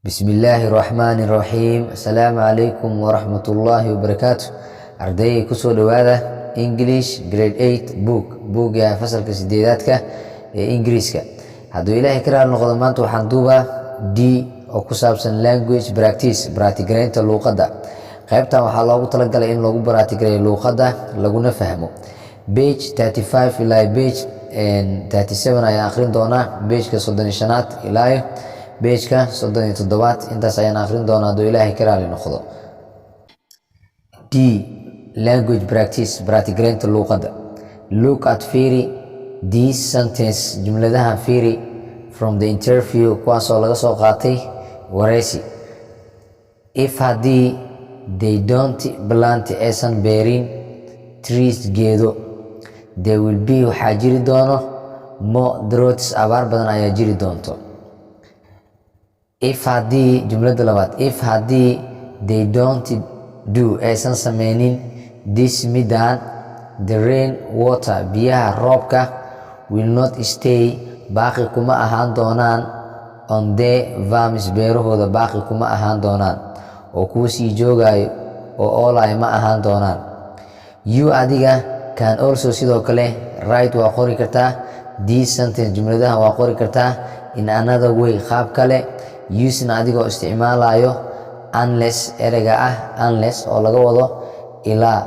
Bismillaahi Raxmaani Raxiim. Assalaamu calaykum waraxmatullaahi wabarakaatu. Ardayga kusoo dhawaada English Grade 8 buugga fasalka sideedaadka ee Ingiriiska. Hadduu Ilaahay ka raali noqdo, maanta waxaan duubaa D oo ku saabsan language practice, baraatigareynta luuqadda. Qaybtan waxaa loogu talagalay in lagu baraatigareeyo luuqadda laguna fahmo. Page 35 ilaa page 37 ayaan akhrin doonaa. Page-ka 35 ilaa page-ka 37 intaas ayaan akhrin doonaa hadduu Ilaahay ka raali noqdo. D. Language practice, baraatigareynta luuqadda. Look at fiiri these sentence, jumladaha fiiri from the interview, kuwaasoo laga soo qaatay wareysi. If haddii they don't plant aysan beerin trees geedo, there will be waxaa jiri doono more droughts, abaar badan ayaa jiri doonto. If haddii, jumlada labaad, if haddii they don't do aysan sameynin this midaan, the rain water biyaha roobka will not stay baaqi kuma ahaan doonaan on the farms beerahooda baaqi kuma ahaan doonaan oo kuwa sii joogayo oo oolay ma ahaan doonaan. You adiga can also sidoo kale write waa qori kartaa these sentence, jumladaha waa qori kartaa in another way, qaab kale, using adigoo isticmaalayo unless ereyga ah unless oo laga wado ilaa.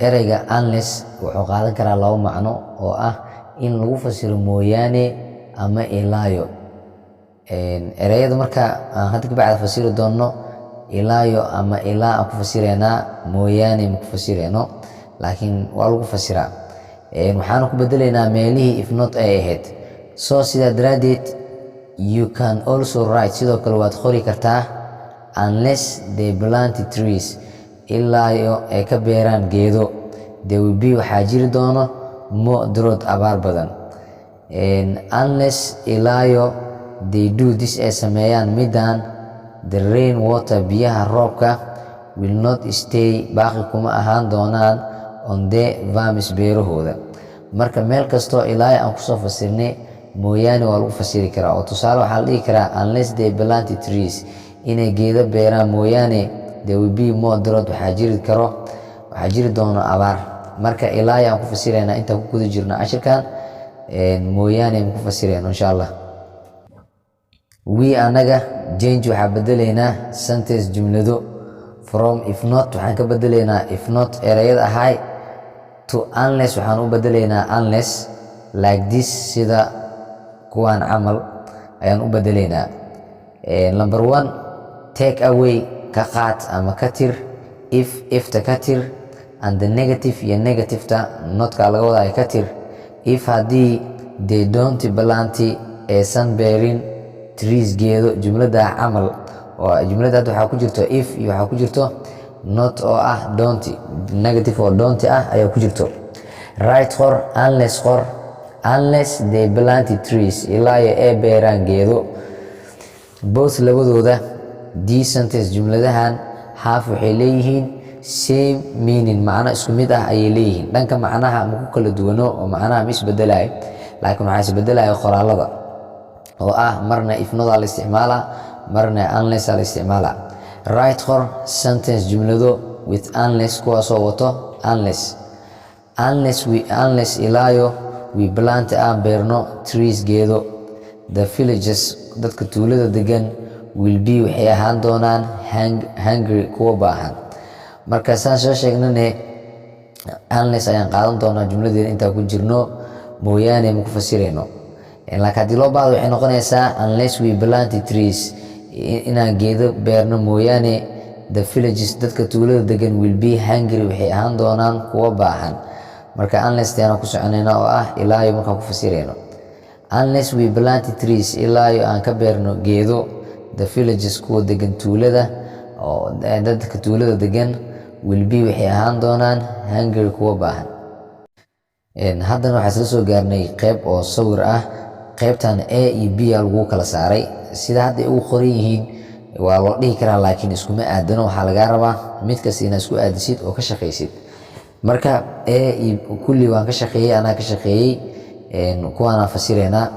Ereyga unless wuxuu qaadan karaa laba macno oo ah in lagu fasiro mooyaane ama ilaayo. Ereyada marka aan hadda ka bacda fasiri doono ilaayo ama ilaa aan ku fasireynaa, mooyaane ma ku fasireyno, laakiin waa lagu fasiraa. Waxaana ku bedeleynaa meelihii if not ay ahayd. So sidaa daraaddeed you can also write, sidoo kale waad qori kartaa unless they plant trees, ilaayo ay ka beeraan geedo, there will be waxaa jiri doono more drought, abaar badan. Unless ilaayo they do this ay sameeyaan midaan, the rain water biyaha roobka will not stay baaqi kuma ahaan doonaan on the farms beerahooda. Marka meel kastoo ilaayo aan kusoo fasirnay mooyaane waa lagu fasiri karaa, oo tusaale waxaa la dhihi karaa unless they plant trees, inay geedo beeraan mooyaane there will be more drought, waxaa jiri doono abaar. Marka ilaayo aan ku fasireynaa intaan ku guda jirno cashirkan, mooyaane ma ku fasireyno insha Allah. We anaga change waxaa bedeleynaa sentence, jumlado from if not waxaan ka bedeleynaa if not ereyada ahay to unless waxaan u bedeleynaa unless, like this sida kuwaan camal ayaan u bedeleynaa. Number 1, take away ka qaad ama ka tir, ifta ka tir, and the negative iyo negativeta notka laga wadaayo ka tir. If haddii they don't plant aysan beerin trees geedo, jumlada camal oo jumlada hadda waxaa ku jirto if iyo waxaa ku jirto not oo ah don't, negative oo don't ah ayaa ku jirto. Right qor unless they plant trees, ilaayo ay beeraan geedo. Both labadooda these sentence, jumladahan half waxay leeyihiin same meaning, macno isku mid ah ayay leeyihiin. Dhanka macnaha ma ku kala duwano oo macnaha ma isbedelayo, laakiin waxaa isbedelayo qoraalada oo ah marna if not la isticmaalaa, marna unless la isticmaalaa. Right qor sentence, jumlado with unless, kuwaasoo wato unless. Unless ilaayo we plant aan beerno trees geedo, the villages dadka tuulada degan will be waxay ahaan doonaan hungry, kuwa baahan. Marka saan soo sheegnane unless ayaan qaadan doonaa jumladeena intaan ku jirno, mooyaane ma ku fasireyno. Laakiin haddii loo baahdo waxay noqonaysaa unless we plant trees, inaan geedo beerno mooyaane, the villages dadka tuulada degan will be hungry waxay ahaan doonaan kuwa baahan. Marka unless taana ku soconayna oo ah ilaayo markaan ku fasireyno. Unless we plant trees, ilaayo aan ka beerno geedo, the villages kuwa degan tuulada oo dadka tuulada degan will be waxay ahaan doonaan hungry, kuwa baahan. Haddana waxaa isla soo gaarnay qayb oo sawir ah. Qaybtan A iyo B lagu kala saaray, sida hadda ugu qoran yihiin waa loo dhihi karaa, laakiin iskuma aadano. Waxaa laga rabaa mid kasta inaad isku aadisid oo ka shaqaysid. Marka A iyo kulli waan ka shaqeeyey, anaa ka shaqeeyey, kuwaana fasireynaa.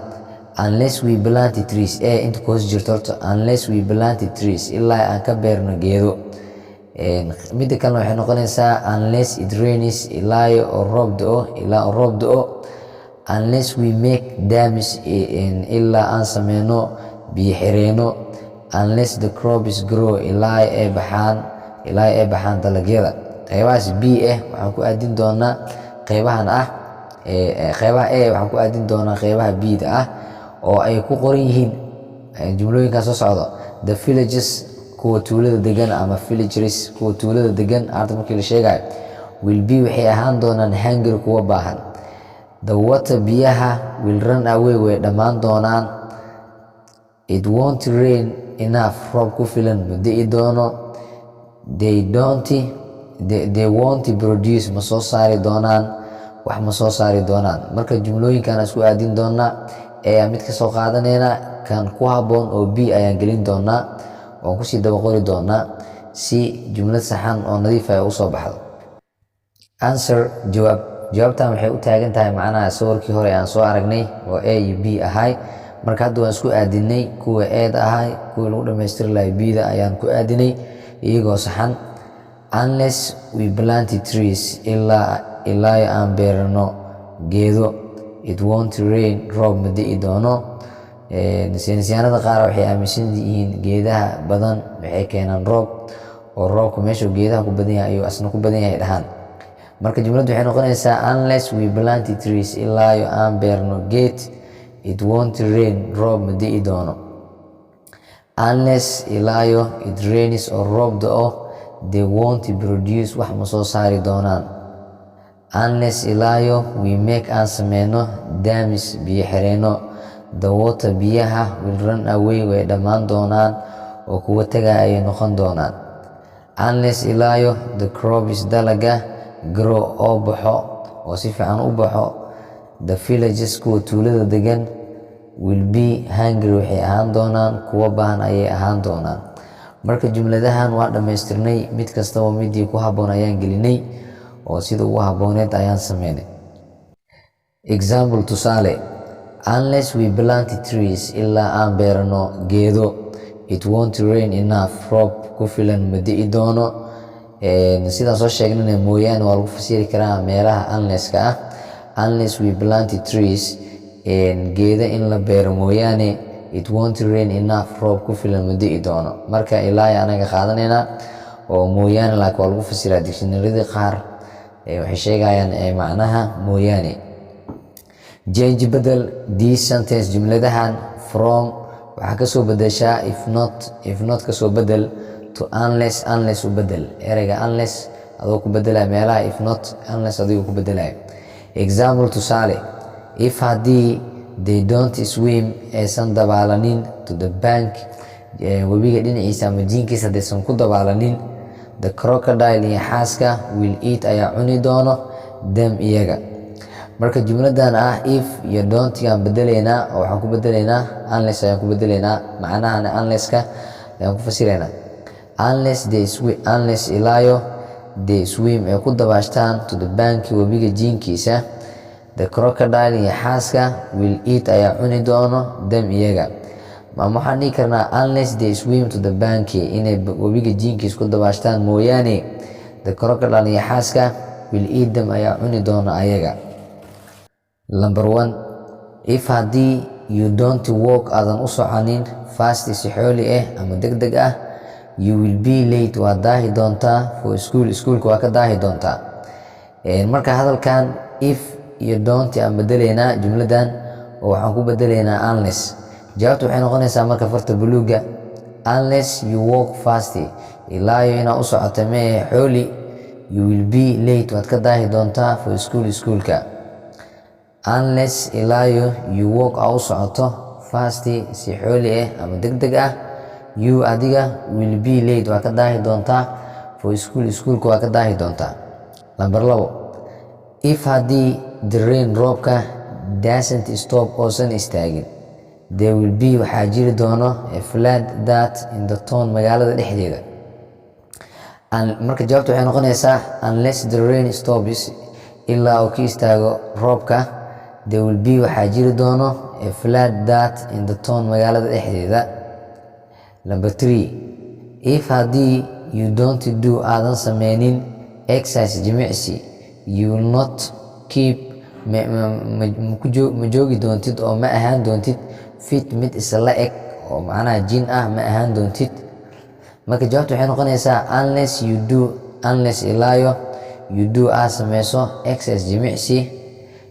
unless we plant trees inta ku hoos jirto horta unless we plant trees ilaa aan ka beerno geedo. Midda kale waxay noqonaysaa unless it rains ilaa oo roob da'o. Unless we make dams ilaa aan sameyno biyo xireeno. Unless the crops grow ilaa ay baxaan dalagyada. Qaybahaas b waxaan ku aadin doonaa qaybahan qaybaha waxaan ku aadin doonaa qaybaha b da oo ay ku qoran yihiin jumlooyinkan soo socdo. The villages kuwa tuulada degan ama villagers kuwa tuulada degan arta markii la sheegayo will be waxay ahaan doonaan hungry kuwa baahan. The water biyaha will run away way dhammaan doonaan. It won't rain enough roob ku filan ma di'i doono. They won't produce ma soo saari doonaan wax ma soo saari doonaan. Marka jumlooyinkan isku aadin doonaa mid ka soo qaadanayna kan ku haboon oo b ayaan gelin doonaa oo ku sii daba qori doonaa si jumlad saxan oo nadiif ah u soo baxdo. Answer jawaabtan waxay u taagan tahay macnaha sawirkii hore aan soo aragnay oo a iyo b ahay. Marka hadda waan isku aadinay kuwa a-da ahay kuwa lagu dhamaystiri lahay b-da ayaan ku aadinay iyagoo saxan. Unless we plant trees ilaa aan beerno geedo. It won't rain roob ma di'i doono. Saynisyahanada qaar waxay aaminsan yihiin geedaha badan waxay keenaan roob oo roobka meesha geedaha ku badan yahay ayuu asna ku badan yahay dhahaan. Marka jumladdu waxay noqonaysaa unless we plant trees ilaa aan beerno geed. It won't rain roob ma di'i doono. Unless ilaa it rains oo roob da'o. They won't produce wax ma soo saari doonaan. Unless ilaa we make aan sameyno dams biyo xireeno. The water biyaha will run away way dhammaan doonaan oo kuwa taga ayay noqon doonaan. Unless ilaa the crops dalaga grow oo baxo oo si fiican u baxo. The villages kuwa tuulada degan will be hungry waxay ahaan doonaan kuwa baahan ayay ahaan doonaan. Marka jumladahan waa dhamaystirnay mid kastaba midii ku haboon ayaan gelinay oo sida ugu habooneed ayaan sameynay. Example tusaale unless we plant trees ilaa aan beerno geedo. It won't rain enough roob ku filan ma di'i doono. Sidaan soo sheegnay mooyaane waa lagu fasiri karaa meelaha unless-ka unless we plant trees geeda in la beero mooyaane. It won't rain enough roob ku filan ma di'i doono. Marka ilaa anaga qaadanayna oo mooyaane laakiin waa lagu fasiraa dictionary-da qaar waxay sheegayaan macnaha mooyaane. Change bedel these sentence jumladahan from waxaa ka soo bedeshaa if not ka soo bedel to unless u bedel. Ereyga unless adoo ku bedelaya meelaha if not unless adigu ku bedelaya. Example tusaale if haddii they don't swim aysan dabaalanin to the bank webiga dhinaciisa ama jiinkiisa haddaysan ku dabaalanin. The crocodile iyo xaaska will eat ayaa cuni doono them iyaga. Marka jumladan if iyo don't gaan bedelaynaa oo waxaan ku bedelaynaa unless ayaan ku bedelaynaa macnaha unless-ka ayaan ku fasiraynaa. Unless ilaa they swim ay ku dabaashtaan to the bank webiga jiinkiisa. The crocodile iyo xaaska will eat ayaa cuni doono them iyaga. Waxaan dhihi karnaa unless they swim to the bank inay webiga jiinkiisa ku dabaashtaan mooyaane. The crocodile iyo xaaska will eat them ayaa cuni doono ayaga. Number 1 if haddii you don't walk aadan u soconin fast si xooli ama degdeg you will be late waa daahi doontaa for schoolka waa ka daahi doontaa. Marka hadalkan if iyo don't aan bedelaynaa jumladan oo waxaan ku bedelaynaa unless. Jawaabtu waxay noqonaysaa marka farta buluuga unless you walk fast ilaa inaa u socoto mee xooli you will be late waad ka daahi doontaa for schoolka. Unless ilaa you walk u socoto fast si xooli ama degdeg you adiga will be late waa ka daahi doontaa for schoolka waa ka daahi doontaa. Number 2 if haddii the rain roobka doesn't stop oosan istaagin. There will be waxaa jiri doono a flood that in the town magaalada dhexdeeda. Marka jawaabtu waxay noqonaysaa unless the rain stops ilaa uu ka istaago roobka. There will be waxaa jiri doono a flat dot in the town magaalada dhexdeeda. Number 3, if haddii you don't do aadan sameynin exercise jimicsi, you will not keep ma joogi doontid oo ma ahaan doontid fit mid isla eg oo macnaha jin ah ma ahaan doontid. Marka jawaabta waxay noqonaysaa unless ilaayo you do aad sameyso exercise jimicsi,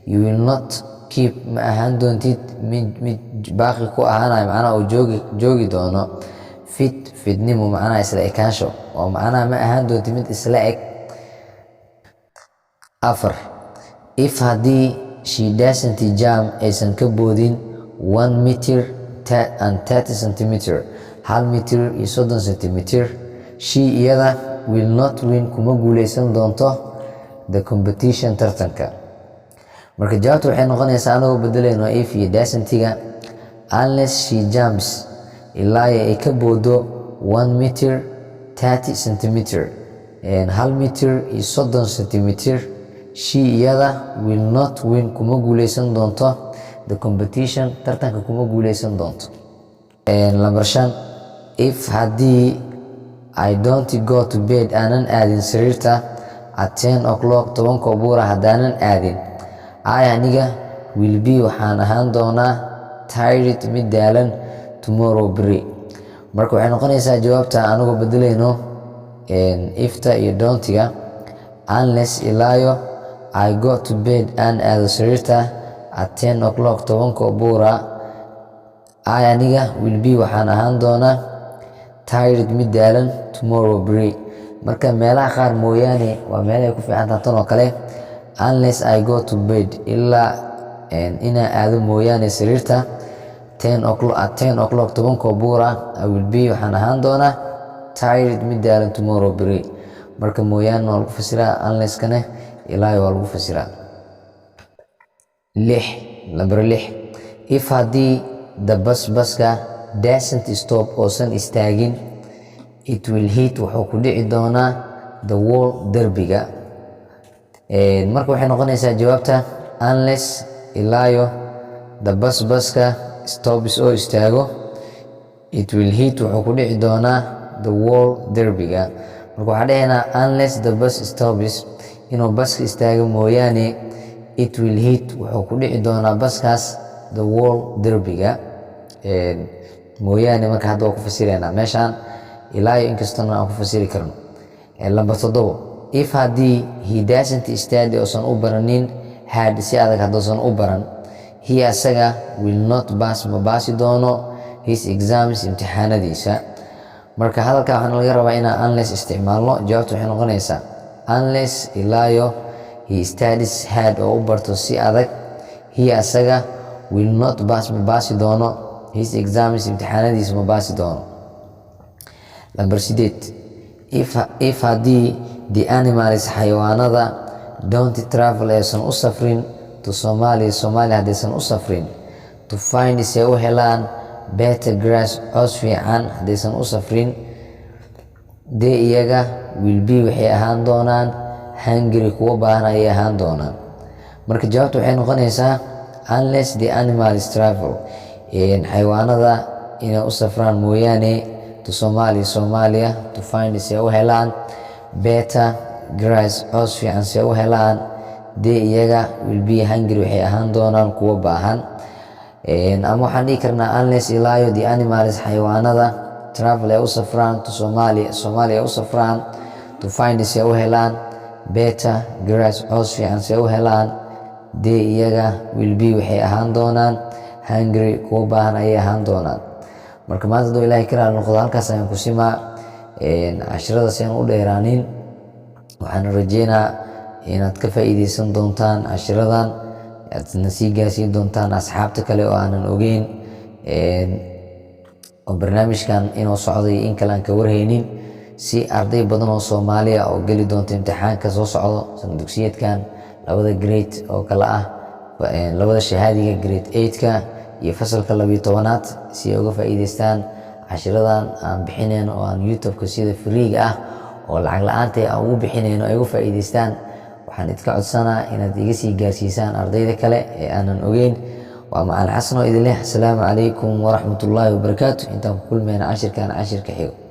you will not keep ma ahaan doontid mid baaqi ku ahaanayo macnaha oo joogi doono fitnimo macnaha isla ekaansho oo macnaha ma ahaan doontid mid isla eg. 4, if haddii she doesn't jump aysan ka boodin 1 meter and 30 centimeter 1 mitir iyo 30 centimeter, she iyada will not win kuma guuleysan doonto the competition tartanka. Marka jawaabta waxay noqonaysaa anagoo bedelayno if iyo doesn't-ga unless she jumps ilaa ay ka boodo 1 meter 30 centimeter 1 mitir iyo 30 centimeter, she iyada will not win kuma guuleysan doonto the competition tartanka kuma guuleysan doonto. Number 5, if haddii I don't go to bed aanan aadin sariirta at 10 o'clock 10 buura haddaanan aadin, I aniga will be waxaan ahaan doonaa tired mid daalan tomorrow berri. Marka waxay noqonaysaa jawaabta anagoo bedelayno ifta iyo don't-ga unless ilaayo I go to bed aan aado sariirta at 10 o'clock 10 buura, I aniga will be waxaan ahaan doonaa tired mid daalan tomorrow berri. Marka meelaha qaar mooyaane waa meel ay ku fiican tahay tan oo kale unless I go to bed ilaa inaan aado mooyaane sariirta 10 o'clock 10 buura, I will be waxaan ahaan doonaa tired mid daalan tomorrow berri. Marka mooyaane waa lagu fasiraa unless-kana ilaa waa lagu fasiraa. Number 6, if haddii the baska doesn't stop oosan istaagin, it will hit wuxuu ku dhici doonaa the wall derbiga. Marka waxay noqonaysaa jawaabta unless ilaayo the baska stops oo istaago, it will hit wuxuu ku dhici doonaa the wall derbiga. Marka waxaa dhahaynaa unless the bus stops inuu baska istaago mooyaane, it will hit wuxuu ku dhici doonaa baskaas the wall derbiga mooyaane. Marka hadda waa ku fasiraynaa meeshaan ilaayo inkastana aan ku fasiri karno. Number 7, if haddii he doesn't study oosan u baranin hard si adag haddoosan u baran, he asaga will not pass ma baasi doono his exams imtixaanadiisa. Marka hadalka waxaan laga rabaa inaan unless isticmaalno. Jawaabta waxay noqonaysaa unless ilaayo he studies hard oo u barto si adag, he asaga will not pass ma baasi doono his exams imtixaanadiisa ma baasi doono. Number 8, if haddii the animals xayawaanada don't travel aysan u safrin to Somalia haddaysan u safrin to find si ay u helaan better grass cows fiican haddaysan u safrin, they iyaga will be waxay ahaan doonaan hungry kuwa baahan ayay ahaan doonaan. Marka jawaabta waxay noqonaysaa unless the animals travel xayawaanada inay u safraan mooyaane to Somalia to find si ay u helaan better grass cows fiican si ay u helaan, they iyaga will be hungry waxay ahaan doonaan kuwa baahan. Ama waxaan dhihi karnaa unless ilaayo the animals xayawaanada travel ay u safraan to Somalia ay u safraan to find si ay u helaan better grass cows fiican si ay u helaan, they iyaga will be waxay ahaan doonaan hungry kuwa baahan ayay ahaan doonaan. Marka maanta hadduu ilaahay ka raali noqdo halkaas ayaan ku simaa casharadaas ayaan u dheeraanin. Waxaan rajeynaa inaad ka faa'iideysan doontaan cashiradan, aadna sii gaarsiin doontaan asxaabta kale oo aanan ogeyn oo barnaamijkan inuu socday in kale aan ka warhaynin, si arday badan oo Soomaaliya oo geli doonta imtixaanka soo socdo sanad dugsiyeedkan labada grade oo kala ah labada shahaadiga grade 8ka iyo fasalka 12aad si ay uga faa'iideystaan cashiradan aan bixinayno oo aan YouTube-ka sida free ah oo lacag la'aanta aan ugu bixinayno ay uga faa'iideystaan. Waxaan idinka codsanaa inaad iga sii gaarsiisaan ardayda kale ee aanan ogeyn ومع الحسن وإذن الله السلام عليكم ورحمة الله وبركاته. انتم كل من عشر كان عشر كحيو.